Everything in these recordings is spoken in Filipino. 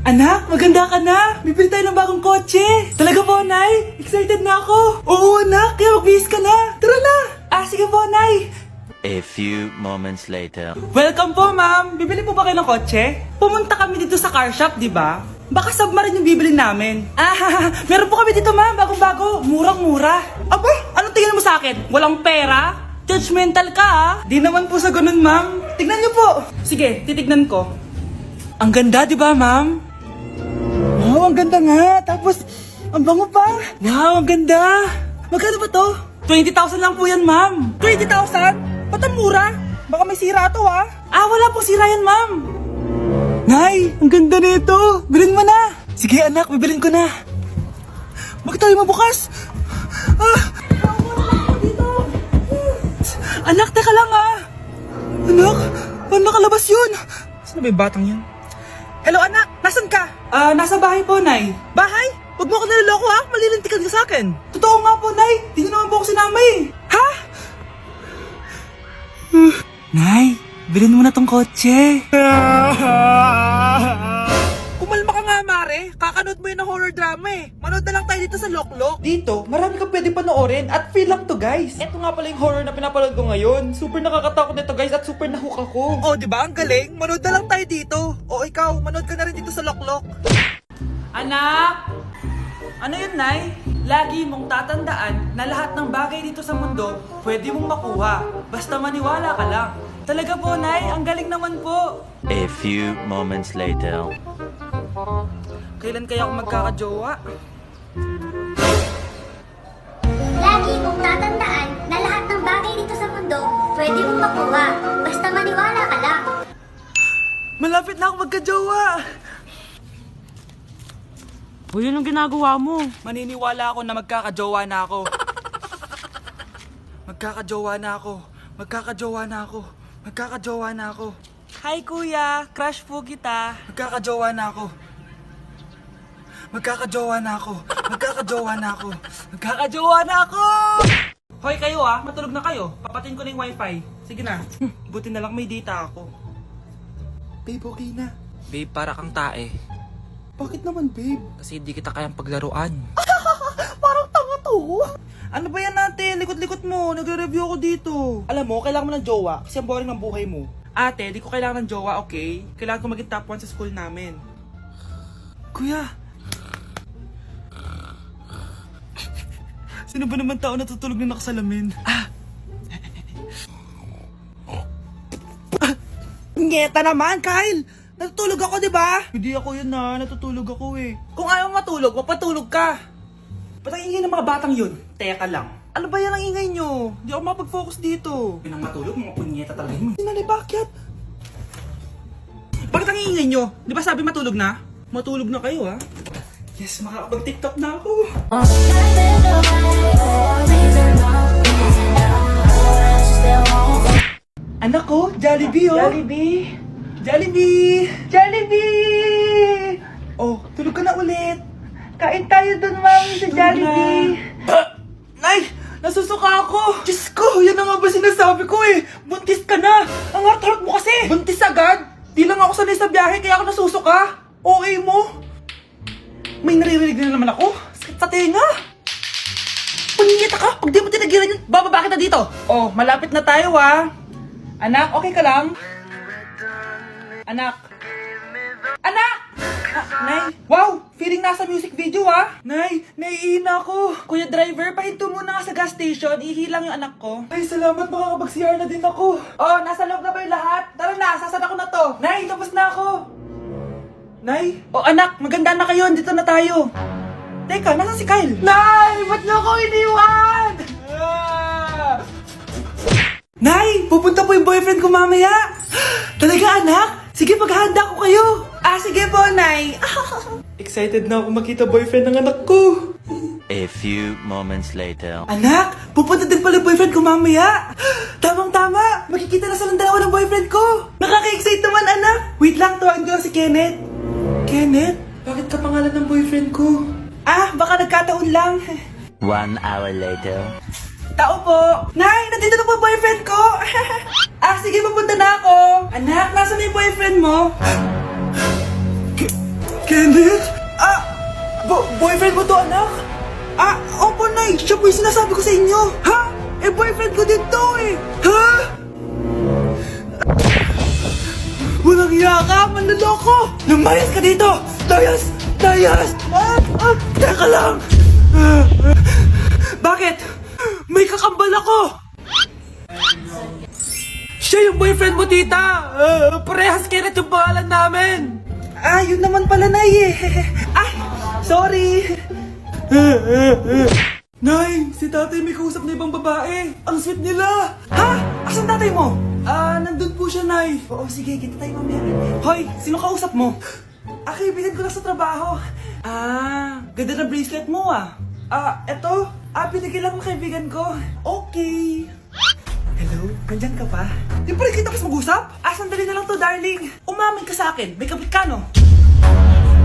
Anak, maganda ka na. Bibili tayo ng bagong kotse. Talaga po, Nay? Excited na ako. Oo, anak. Kaya magbihis ka na. Tara na. Sige po, Nay. A few moments later. Welcome po, ma'am. Bibili po ba kayo ng kotse? Pumunta kami dito sa car shop, di ba? Baka submarine yung bibili namin. Meron po kami dito, ma'am. Bagong-bago. Murang-mura. Aba, anong tingin mo sa akin? Walang pera? Judgmental ka, ah. Di naman po sa ganun, ma'am. Tignan niyo po. Sige, titignan ko. Ang ganda, di ba, ma'am? Wow, ang ganda nga. Tapos, ang bango pa. Wow, ang ganda. Magkano ba to? 20,000 lang po yan, ma'am. 20,000? Ba't ang mura? Baka may sira to, ah. Wala pong sira yan, ma'am. Nay, ang ganda nito. Bilhin mo na. Sige, anak, bibilin ko na. Bakit tayo mabukas? Anak, teka lang, ah. Anak, paano nakalabas yun? Saan ba yung batang yun? Hello, anak. Nasaan ka? Nasa bahay po, Nay. Bahay? Huwag mo ako naloloko, ha? Malilintikan ka sa akin. Totoo nga po, Nay. Di niyo naman po ako sinama, eh. Ha? Nay, bilhin mo na tong kotse. Kumalma ka nga, Mare. Kakanood mo yun ng horror drama, eh. Manood na lang tayo dito sa Loklok. Dito, marami kang pwede panoorin at feel lang to, guys. Ito nga pala yung horror na pinapanood ko ngayon. Super nakakatakot nito, guys, at super nahook ako. Oh, di ba? Ang galing. Manood na lang tayo dito. O ikaw, manood ka na rin dito sa Loklok. Anak! Ano yun, Nay? Lagi mong tatandaan na lahat ng bagay dito sa mundo pwede mong makuha. Basta maniwala ka lang. Talaga po, Nay. Ang galing naman po. A few moments later. Kailan kaya ako magkakajowa? Lagi mong tatandaan na lahat ng bagay dito sa mundo pwede mong makuha. Basta maniwala ka lang. Malapit na ako magkajowa! Uy, yun ang ginagawa mo. Maniniwala ako na magkakajowa na ako. Magkakajowa na ako. Magkakajowa na ako. Magkakajowa na ako. Hi, kuya. Crush po kita. Magkakajowa na ako. Magkakajowa na ako. Magkakajowa na ako. Magkakajowa na ako! Hoy kayo, matulog na kayo. Papatin ko na yung wifi. Sige na. Buti na lang may data ako. Babe, okay na. Babe, para kang tae. Bakit naman, babe? Kasi di kita kayang paglaruan. Parang tanga to. Ano ba yan natin? Likot-likot mo. Nagre-review ako dito. Alam mo, kailangan mo ng jowa kasi ang boring ng buhay mo. Ate, di ko kailangan ng jowa, okay? Kailangan ko maging top 1 sa school namin. Kuya! Sino ba naman tao natutulog na nakasalamin? Ngeta naman, Kyle! Natutulog ako, di ba? Hindi ako yun na. Natutulog ako eh. Kung ayaw matulog, mapatulog ka. Ba't ang ingay ng mga batang yun? Teka lang. Ano ba yan ang ingay nyo? Hindi ako mapag-focus dito. Pinang matulog, mga punyeta talaga yun. Sinali, bakit? Bakit ang ingay nyo? Di ba sabi matulog na? Matulog na kayo, ha? Yes, makakapag-tiktok na ako. Anak ko, Jollibee, oh. Jollibee. Jollibee! Jollibee! Oh, tulog ka na ulit. Kain tayo dun, mami, sa Jollibee. Nay! Nasusuka ako! Diyos ko! Yan na nga ba sinasabi ko eh! Buntis ka na! Ang hart-hart mo kasi! Buntis agad? Di lang ako sanay sa biyahe kaya ako nasusuka. Okay mo? May naririnig na naman ako. Sakit sa tenga. Punyeta ka! Pag di mo tinagilan yun, bababa kita dito. Oh, malapit na tayo, Anak, okay ka lang? Anak! Anak! Nay! Wow! Feeling nasa music video, Nay! Naiina ako! Kuya driver, pahinto muna ka sa gas station. Ihilang yung anak ko. Ay, salamat. Makakapag-CR na din ako. Oh, nasa loob na ba yung lahat? Tara na, sasad ako na to. Nay, tapos na ako. Nay? Oh, anak, maganda na kayo. Dito na tayo. Teka, nasa si Kyle? Nay! Ba't niyo ako iniwan? Nay! Pupunta po yung boyfriend ko mamaya! Talaga, anak? Sige, paghahanda ko kayo! Sige po, Nay! Excited na ako makita boyfriend ng anak ko! A few moments later. Anak! Pupunta din pala yung boyfriend ko mamaya! Tamang-tama! Makikita na silang dalawa ng boyfriend ko! Nakaka-excite naman, anak! Wait lang, tawagin ko lang si Kenneth. Kenneth? Bakit ka pangalan ng boyfriend ko? Baka nagkataon lang. 1 hour later. Tao po! Nay, nandito na po boyfriend ko! Sige, papunta na ako! Anak, nasa na yung boyfriend mo? Kenneth? Boyfriend mo to, anak? Opo, Nay. Siya po yung sinasabi ko sa inyo. Ha? Boyfriend ko din to eh. Ha? Walang hiya ka, manloloko! Lumayas ka dito! Layas! Layas! Teka lang! Bakit? May kakambal ako! Siya yung boyfriend mo, tita! Parehas Kenneth yung pangalan namin! Yun naman pala, Nay eh. Sorry! Nay, si tatay may kausap na ibang babae. Ang sweet nila! Ha? Asan tatay mo? Nandun po siya, Nay. Oo, sige, kita tayo mamaya. Hoy, sino kausap mo? Kaibigan ko lang sa trabaho. Ganda ng bracelet mo eto. Binigyan lang ng kaibigan ko. Okay. Hello? Nandyan ka pa? Di pa rin kita mas mag-usap? Sandali na lang to, darling. Umamin ka sa akin. May kabit ka, no?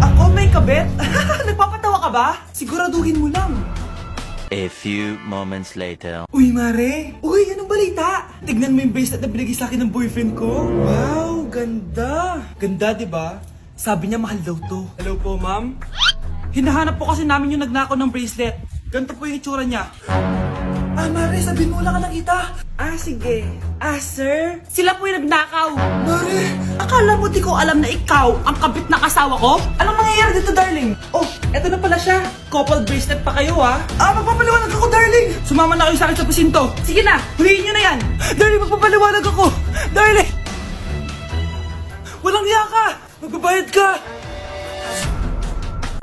Ako may kabit? Nagpapatawa ka ba? Siguraduhin mo lang. A few moments later. Uy, Mare! Uy, anong balita? Tignan mo yung bracelet na binigay sa akin ng boyfriend ko. Wow, ganda! Ganda, di ba? Sabi niya mahal daw to. Hello po, ma'am? Hinahanap po kasi namin yung nagnakaw ng bracelet. Ganito po yung itsura niya. Mare, sabihin mo lang ka nakita. Sige. Sir? Sila po yung nagnakaw. Mare! Akala mo di ko alam na ikaw ang kabit na kasawa ko? Anong mangyayari dito, darling? Oh, eto na pala siya. Couple bracelet pa kayo, magpapaliwanag ako, darling. Sumama na kayo sa akin sa presinto. Sige na, huliin nyo na yan. Darling, magpapaliwanag ako. Darling! Walang hiya ka! Magbabayad ka!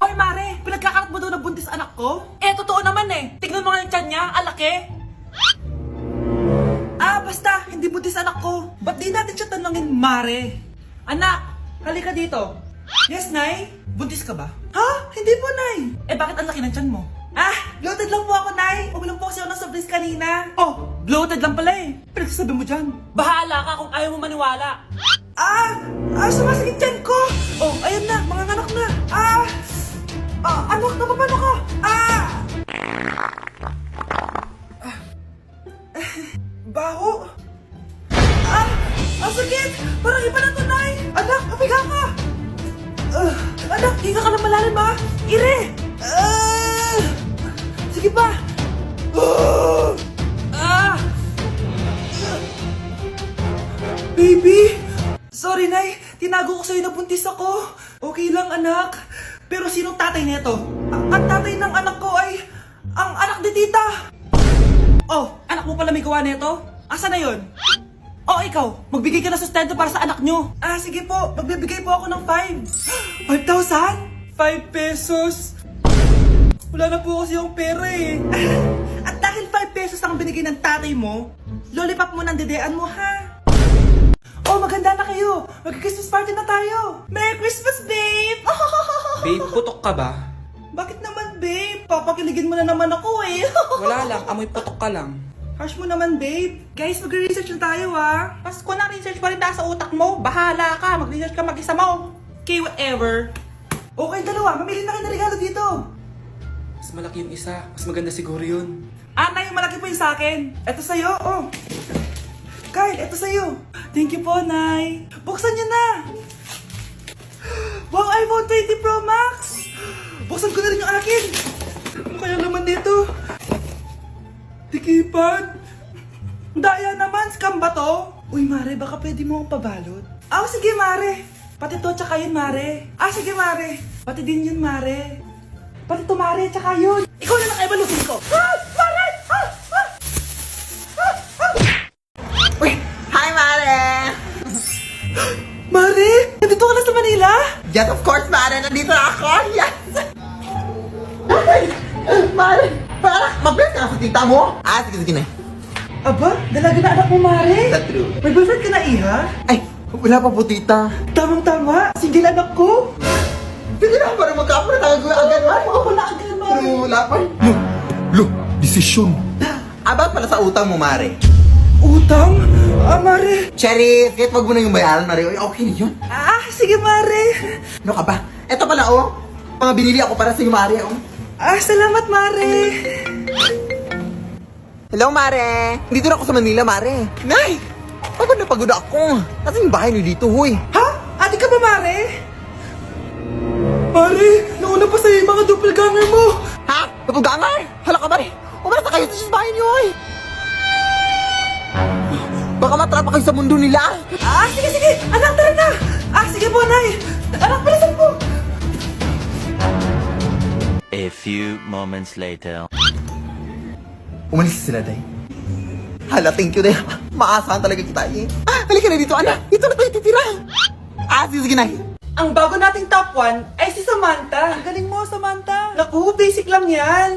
Hoy, Mare! Pinagkakarat mo daw na buntis anak ko? Totoo naman eh. Tignan mo nga yung tiyan niya, alaki. Basta, hindi buntis anak ko. Ba't di natin siya tanongin, Mare? Anak, halika dito. Yes, Nay? Buntis ka ba? Ha? Hindi po, Nay. Bakit ang laki ng tiyan mo? Bloated lang po ako, Nay. Uminom po kasi ako ng soft kanina. Oh, bloated lang pala eh. Pinagsasabi mo dyan. Bahala ka kung ayaw mo maniwala. Sumasakit tiyan ko. Oh, ayan na, mga anak na. Anak, napapano ka? Baho. Ang sakit. Parang iba na to, Nay. Anak, papiga ka. Anak, hinga ka na malalim, ha? Ire. Sige pa. Baby. Sorry, Nay. Tinago ko sa'yo na buntis ako. Okay lang, anak. Pero sinong tatay nito? Ang tatay ng anak ko ay ang anak ni tita. Oh, anak mo pala may gawa nito? Asa na yon? Oh, ikaw, magbigay ka ng sustento para sa anak nyo. Sige po, magbibigay po ako ng 5. 5,000? 5 pesos. Wala na po kasi yung pera eh. At dahil 5 pesos ang binigay ng tatay mo, lollipop mo ng dedean mo, ha? Oh, maganda na kayo. Mag-Christmas party na tayo. Merry Christmas, babe! Babe, putok ka ba? Bakit naman, babe? Papakiligin mo na naman ako eh. Wala lang, amoy putok ka lang. Harsh mo naman, babe. Guys, mag-research na tayo, ha? Pasko na research pa rin nasa utak mo. Bahala ka. Mag-research ka mag-isa mo. Okay, whatever. Okay, dalawa. Mamili na kayo ng regalo dito. Mas malaki yung isa, mas maganda siguro yun. Nay, malaki po yung sa akin. Ito sa'yo, oh. Kyle, ito sa'yo. Thank you po, Nay. Buksan niyo na. Wow, iPhone 20 Pro Max. Buksan ko na rin yung akin. Ano kaya naman dito? Tikipan. Daya naman, scam ba to? Uy, Mare, baka pwede mo akong pabalot. Sige, Mare. Pati to, tsaka yun, Mare. Sige, Mare. Pati din yun, Mare. Pati to, Mare, tsaka yun. Ikaw na lang ay balutin ko. Mare! Uy! Hi, Mare! Mare, nandito ka na sa Manila? Yes, of course, Mare! Nandito na ako! Yes! Mare! Para, mabilis ka na sa tita mo! Sige na. Aba, dalaga na anak mo, Mare. That's true. May boyfriend ka na, Iha? Ay, wala pa po, tita. Tamang-tama, single anak ko. Sige na, para magkapura tayo agad, Mare. Oo, wala agad, Mare. Pero wala pa. Desisyon. About pala sa utang mo, Mare. Utang? Mare. Cherry, kahit wag mo na yung bayaran, Mare. Okay na yun. Sige, Mare. Ano ka ba? Eto pala, mga binili ako para sa iyo, Mare, Salamat, Mare. Hello, Mare! Dito na ako sa Manila, Mare. Nay! Pagod na pagod ako. Kasi yung bahay niyo dito, huy. Ha? Ate ka ba, Mare? Pare, nauna pa sa'yo yung mga doppelganger mo! Ha? Napugangar? Hala ka ba? Umalas na kayo sa bahay niyo eh! Baka matrapa kayo sa mundo nila! Sige! Anak, tara na! Sige po, Nay! Anak, palasan po! A few moments later. Umalis sila, Day. Hala, thank you, Day. Maasahan talaga kita eh. Halika na dito, anak. Dito na tayo titira. Sige, Nay. Ang bago nating top 1 ay si Samantha. Ang galing mo, Samantha. Naku, basic lang yan.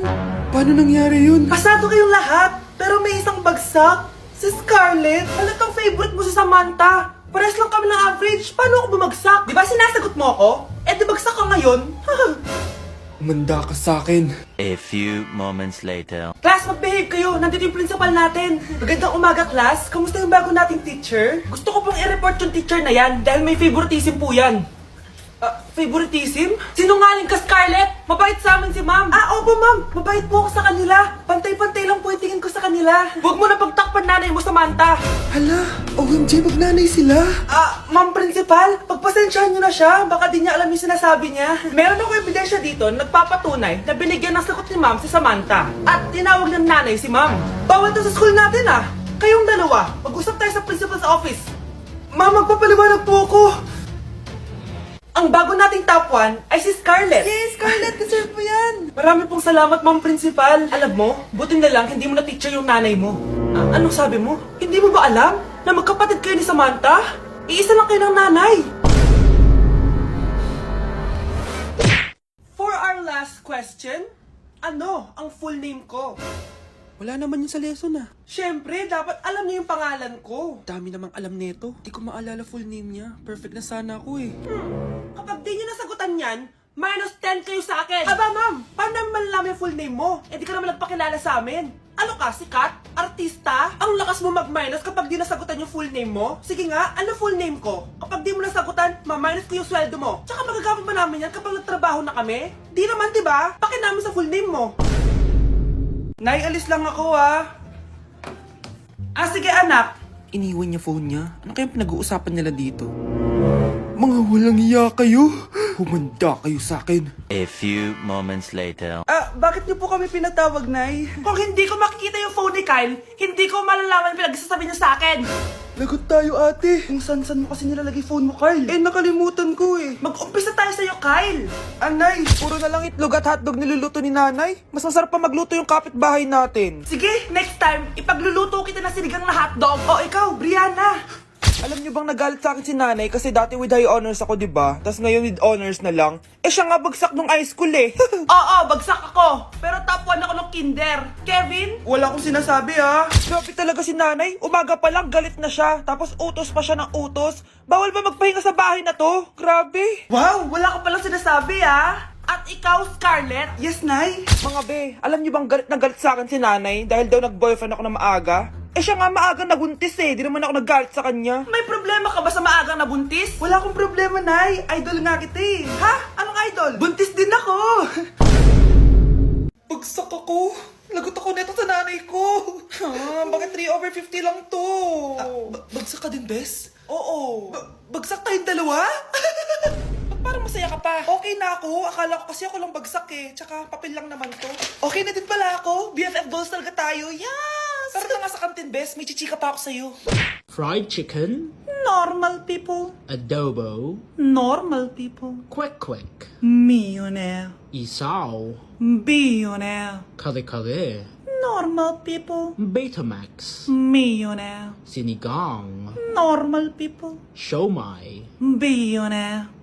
Paano nangyari yun? Pasado kayong lahat, pero may isang bagsak. Si Scarlett. Halatang favorite mo si Samantha. Pares lang kami ng average. Paano ako bumagsak? Di ba sinasagot mo ako? Eh, di bagsak ka ngayon? Umanda ka sa akin. A few moments later. Class, mag-behave kayo. Nandito yung principal natin. Magandang umaga, class. Kamusta yung bago nating teacher? Gusto ko pong i-report yung teacher na yan dahil may favoritism po yan. Favoritism? Sinungaling ka, Scarlett! Mabait sa amin si ma'am. Opo, ma'am. Mabait po ako sa kanila. Pantay-pantay lang po yung tingin ko sa kanila. Huwag mo na pagtakpan nanay mo, Samantha. Hala, OMG, magnanay sila. Ma'am principal, pagpasensyahan niyo na siya. Baka di niya alam yung sinasabi niya. Meron ako ebidensya dito na nagpapatunay na binigyan ng sagot ni ma'am si Samantha. At tinawag ng nanay si ma'am. Bawal to sa school natin Kayong dalawa, mag-usap tayo sa principal's office. Ma'am, magpapaliwanag po ako. Ang bago nating top 1 ay si Scarlett. Yes, Scarlett, deserve mo yan. Marami pong salamat, ma'am principal. Alam mo, buti na lang hindi mo na teacher yung nanay mo. Anong sabi mo? Hindi mo ba alam na magkapatid kayo ni Samantha? Iisa lang kayo ng nanay. For our last question, ano ang full name ko? Wala naman yun sa lesson Siyempre, dapat alam niyo yung pangalan ko. Dami namang alam nito. Di ko maalala full name niya. Perfect na sana ako eh. Kapag di niyo nasagutan yan, minus 10 kayo sa akin. Aba, ma'am, paano namin malalaman yung full name mo? Eh, di ka naman nagpakilala sa amin. Ano ka, sikat? Artista? Ang lakas mo mag-minus kapag di nasagutan yung full name mo? Sige nga, ano full name ko? Kapag di mo nasagutan, ma-minus ko yung sweldo mo. Tsaka magagamit ba namin yan kapag nagtrabaho na kami? Di naman, di ba? Pakin namin sa full name mo. Nay, alis lang ako sige anak. Iniwan niya phone niya. Ano kayang pinag-uusapan nila dito? Mga walang iya kayo. Humanda kayo sa akin. A few moments later. Bakit niyo po kami pinatawag, Nay? Kung hindi ko makikita yung phone ni Kyle, hindi ko malalaman pinagsasabi niyo sa akin. Lagot tayo ate. Kung san-san mo kasi nilalagay phone mo, Kyle. Nakalimutan ko eh. Mag-umpisa tayo sa'yo, Kyle. Anay, puro na lang itlog at hotdog niluluto ni nanay. Mas masarap pa magluto yung kapitbahay natin. Sige, next time, ipagluluto kita ng sinigang na hotdog. O ikaw, Brianna. Alam niyo bang nagalit sa akin si nanay kasi dati with high honors ako, di ba? Tapos ngayon with honors na lang. Siya nga bagsak nung high school eh. Oo, bagsak ako. Pero top 1 ako ng kinder. Kevin? Wala akong sinasabi Grabe talaga si nanay. Umaga pa lang galit na siya. Tapos utos pa siya ng utos. Bawal ba magpahinga sa bahay na to? Grabe. Wow, wala ka palang sinasabi At ikaw, Scarlett? Yes, Nay. Mga be, alam niyo bang galit na galit sa akin si nanay dahil daw nag-boyfriend ako na maaga? Siya nga maaga nabuntis eh. Di naman ako nagalit sa kanya. May problema ka ba sa maagang nabuntis? Wala akong problema, Nay. Idol nga kita eh. Ha? Anong idol? Buntis din ako. Bagsak ako. Lagot ako neto sa nanay ko. Bakit 3/50 lang to? Bagsak ka din, Bes? Oo. Bagsak tayong dalawa? Parang masaya ka pa. Okay na ako. Akala ko kasi ako lang bagsak eh. Tsaka papel lang naman to. Okay na din pala ako. BFF goals talaga tayo. Yes! Tara na nga sa kantin, Bes. May chichika pa ako sa'yo. Fried chicken, Normal people. adobo, Normal people. quick quick, Millionaire. isaw, Billionaire. kare kare, Normal people. Betamax, Millionaire. sinigang, Normal people. siomai, Billionaire.